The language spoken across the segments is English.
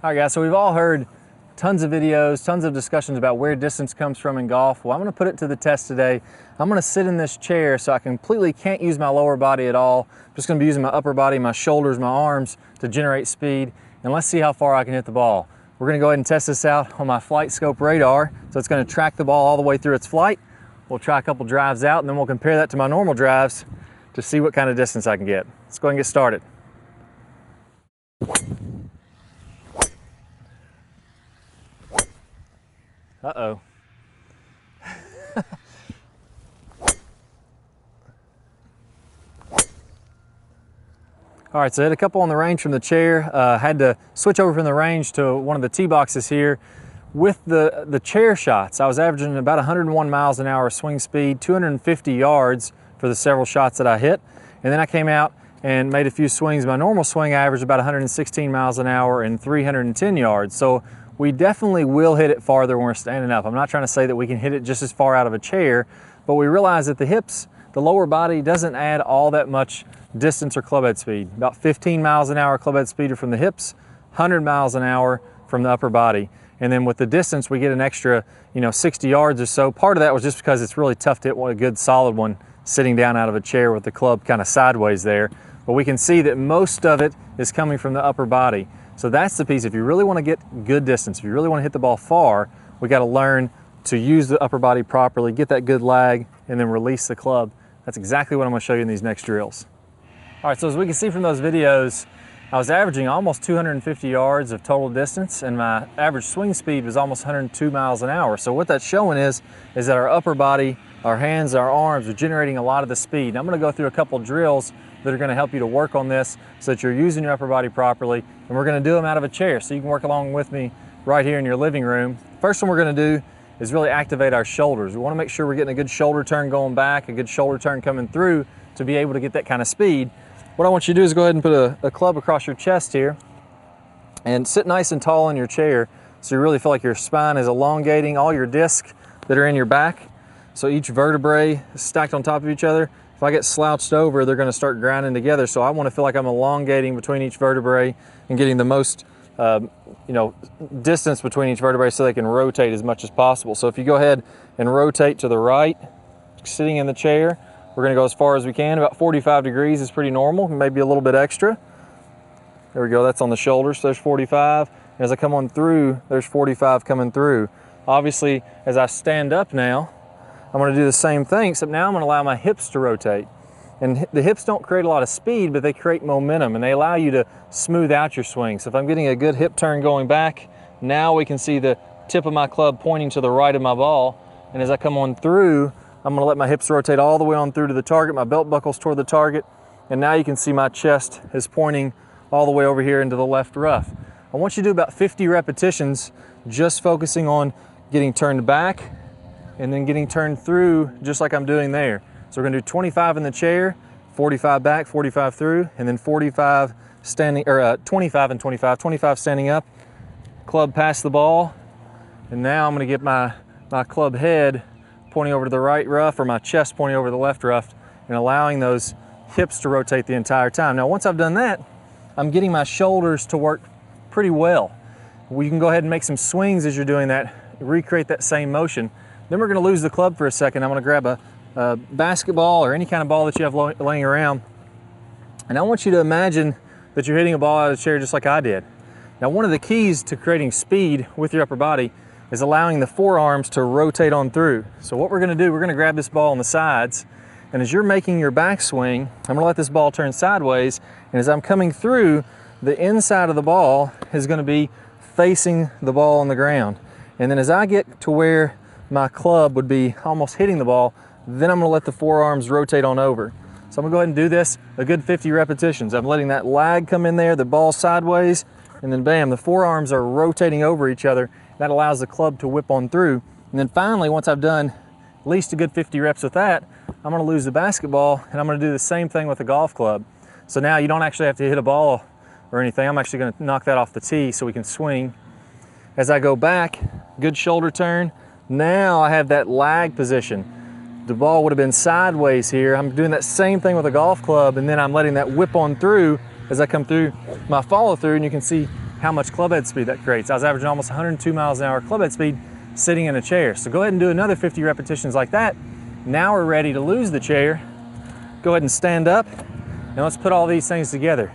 All right, guys, so we've all heard tons of videos, tons of discussions about where distance comes from in golf. Well, I'm gonna put it to the test today. I'm gonna sit in this chair so I completely can't use my lower body at all. I'm just gonna be using my upper body, my shoulders, my arms to generate speed, and let's see how far I can hit the ball. We're gonna go ahead and test this out on my flight scope radar. So it's gonna track the ball all the way through its flight. We'll try a couple drives out, and then we'll compare that to my normal drives to see what kind of distance I can get. Let's go ahead and get started. Uh-oh. All right, so I hit a couple on the range from the chair. Had to switch over from the range to one of the tee boxes here. With the chair shots, I was averaging about 101 miles an hour swing speed, 250 yards for the several shots that I hit. And then I came out and made a few swings. My normal swing, I averaged about 116 miles an hour and 310 yards. So we definitely will hit it farther when we're standing up. I'm not trying to say that we can hit it just as far out of a chair, but we realize that the hips, the lower body, doesn't add all that much distance or clubhead speed. About 15 miles an hour clubhead speed from the hips, 100 miles an hour from the upper body. And then with the distance, we get an extra, 60 yards or so. Part of that was just because it's really tough to hit a good solid one sitting down out of a chair with the club kind of sideways there. But we can see that most of it is coming from the upper body. So that's the piece. If you really want to get good distance, if you really want to hit the ball far, we got to learn to use the upper body properly, get that good lag, and then release the club. That's exactly what I'm going to show you in these next drills. All right, so as we can see from those videos, I was averaging almost 250 yards of total distance, and my average swing speed was almost 102 miles an hour. So what that's showing is that our upper body, our hands, our arms are generating a lot of the speed. I'm going to go through a couple drills that are going to help you to work on this so that you're using your upper body properly, and we're going to do them out of a chair so you can work along with me right here in your living room. First one we're going to do is really activate our shoulders. We want to make sure we're getting a good shoulder turn going back, a good shoulder turn coming through to be able to get that kind of speed. What I want you to do is go ahead and put a club across your chest here and sit nice and tall in your chair so you really feel like your spine is elongating all your discs that are in your back. So each vertebrae is stacked on top of each other. If I get slouched over, they're going to start grinding together. So I want to feel like I'm elongating between each vertebrae and getting the most distance between each vertebrae so they can rotate as much as possible. So if you go ahead and rotate to the right, sitting in the chair, we're going to go as far as we can. About 45 degrees is pretty normal, maybe a little bit extra. There we go, that's on the shoulders, so there's 45. And as I come on through, there's 45 coming through. Obviously, as I stand up now, I'm going to do the same thing, except now I'm going to allow my hips to rotate. And the hips don't create a lot of speed, but they create momentum, and they allow you to smooth out your swing. So if I'm getting a good hip turn going back, now we can see the tip of my club pointing to the right of my ball. And as I come on through, I'm going to let my hips rotate all the way on through to the target, my belt buckle's toward the target, and now you can see my chest is pointing all the way over here into the left rough. I want you to do about 50 repetitions just focusing on getting turned back and then getting turned through just like I'm doing there. So we're going to do 25 in the chair, 45 back, 45 through, and then 45 standing, or 25 and 25, 25 standing up, club past the ball, and now I'm going to get my club head pointing over to the right rough or my chest pointing over the left rough and allowing those hips to rotate the entire time. Now once I've done that, I'm getting my shoulders to work pretty well. You can go ahead and make some swings as you're doing that, recreate that same motion. Then we're going to lose the club for a second. I'm going to grab a basketball or any kind of ball that you have laying around, and I want you to imagine that you're hitting a ball out of the chair just like I did. Now one of the keys to creating speed with your upper body is allowing the forearms to rotate on through. So what we're going to do, we're going to grab this ball on the sides, and as you're making your backswing, I'm going to let this ball turn sideways, and as I'm coming through, the inside of the ball is going to be facing the ball on the ground. And then as I get to where my club would be almost hitting the ball, then I'm going to let the forearms rotate on over. So I'm going to go ahead and do this a good 50 repetitions. I'm letting that lag come in there, the ball sideways, and then bam, the forearms are rotating over each other. That allows the club to whip on through. And then finally, once I've done at least a good 50 reps with that, I'm going to lose the basketball, and I'm going to do the same thing with the golf club. So now you don't actually have to hit a ball or anything. I'm actually going to knock that off the tee so we can swing. As I go back, good shoulder turn. Now I have that lag position. The ball would have been sideways here. I'm doing that same thing with a golf club, and then I'm letting that whip on through as I come through my follow through, and you can see how much clubhead speed that creates. I was averaging almost 102 miles an hour clubhead speed sitting in a chair. So go ahead and do another 50 repetitions like that. Now we're ready to lose the chair. Go ahead and stand up, and let's put all these things together.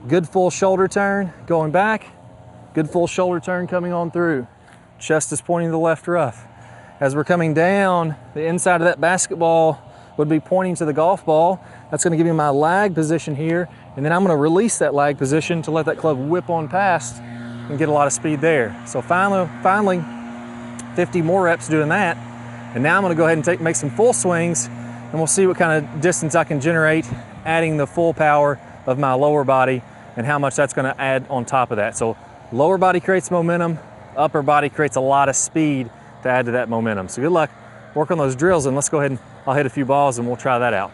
Good full shoulder turn, going back. Good full shoulder turn coming on through. Chest is pointing to the left rough. As we're coming down, the inside of that basketball would be pointing to the golf ball. That's gonna give me my lag position here, and then I'm gonna release that lag position to let that club whip on past and get a lot of speed there. So finally, 50 more reps doing that. And now I'm gonna go ahead and make some full swings, and we'll see what kind of distance I can generate, adding the full power of my lower body and how much that's gonna add on top of that. So lower body creates momentum, upper body creates a lot of speed to add to that momentum. So good luck, work on those drills, and let's go ahead and I'll hit a few balls and we'll try that out.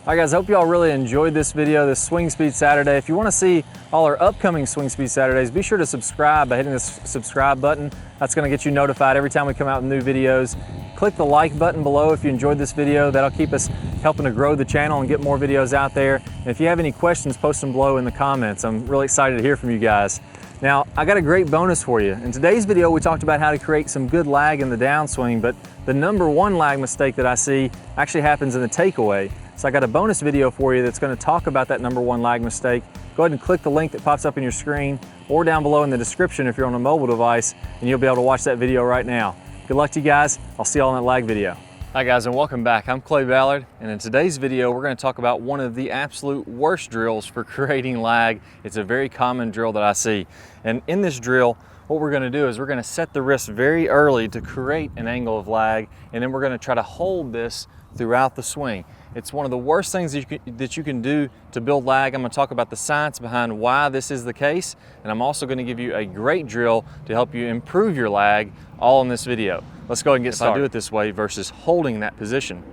All right guys, I hope y'all really enjoyed this video, this Swing Speed Saturday. If you want to see all our upcoming Swing Speed Saturdays, be sure to subscribe by hitting this subscribe button. That's going to get you notified every time we come out with new videos. Click the like button below if you enjoyed this video. That'll keep us helping to grow the channel and get more videos out there. And if you have any questions, post them below in the comments. I'm really excited to hear from you guys. Now, I got a great bonus for you. In today's video, we talked about how to create some good lag in the downswing, but the #1 lag mistake that I see actually happens in the takeaway. So I got a bonus video for you that's going to talk about that #1 lag mistake. Go ahead and click the link that pops up on your screen or down below in the description if you're on a mobile device, and you'll be able to watch that video right now. Good luck to you guys. I'll see y'all in that lag video. Hi guys, and welcome back. I'm Clay Ballard, and in today's video we're going to talk about one of the absolute worst drills for creating lag. It's a very common drill that I see. And in this drill, what we're going to do is we're going to set the wrist very early to create an angle of lag, and then we're going to try to hold this throughout the swing. It's one of the worst things that you can do to build lag. I'm going to talk about the science behind why this is the case, and I'm also going to give you a great drill to help you improve your lag, all in this video. Let's go ahead and get started. If I do it this way versus holding that position,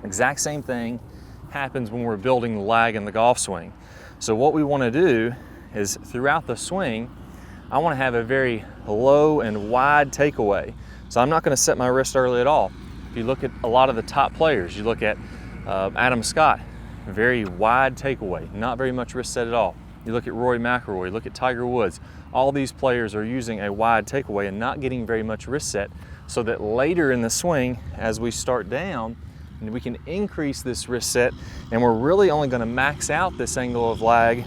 exact same thing happens when we're building the lag in the golf swing. So what we want to do is throughout the swing, I want to have a very low and wide takeaway. So I'm not going to set my wrist early at all. If you look at a lot of the top players, you look at Adam Scott, very wide takeaway, not very much wrist set at all. You look at Rory McIlroy, you look at Tiger Woods. All these players are using a wide takeaway and not getting very much wrist set, so that later in the swing, as we start down, we can increase this wrist set, and we're really only going to max out this angle of lag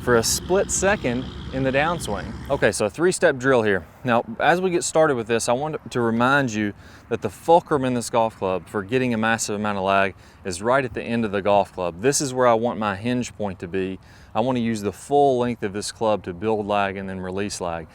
for a split second in the downswing. Okay, so a 3-step drill here. Now, as we get started with this, I want to remind you that the fulcrum in this golf club for getting a massive amount of lag is right at the end of the golf club. This is where I want my hinge point to be. I want to use the full length of this club to build lag and then release lag.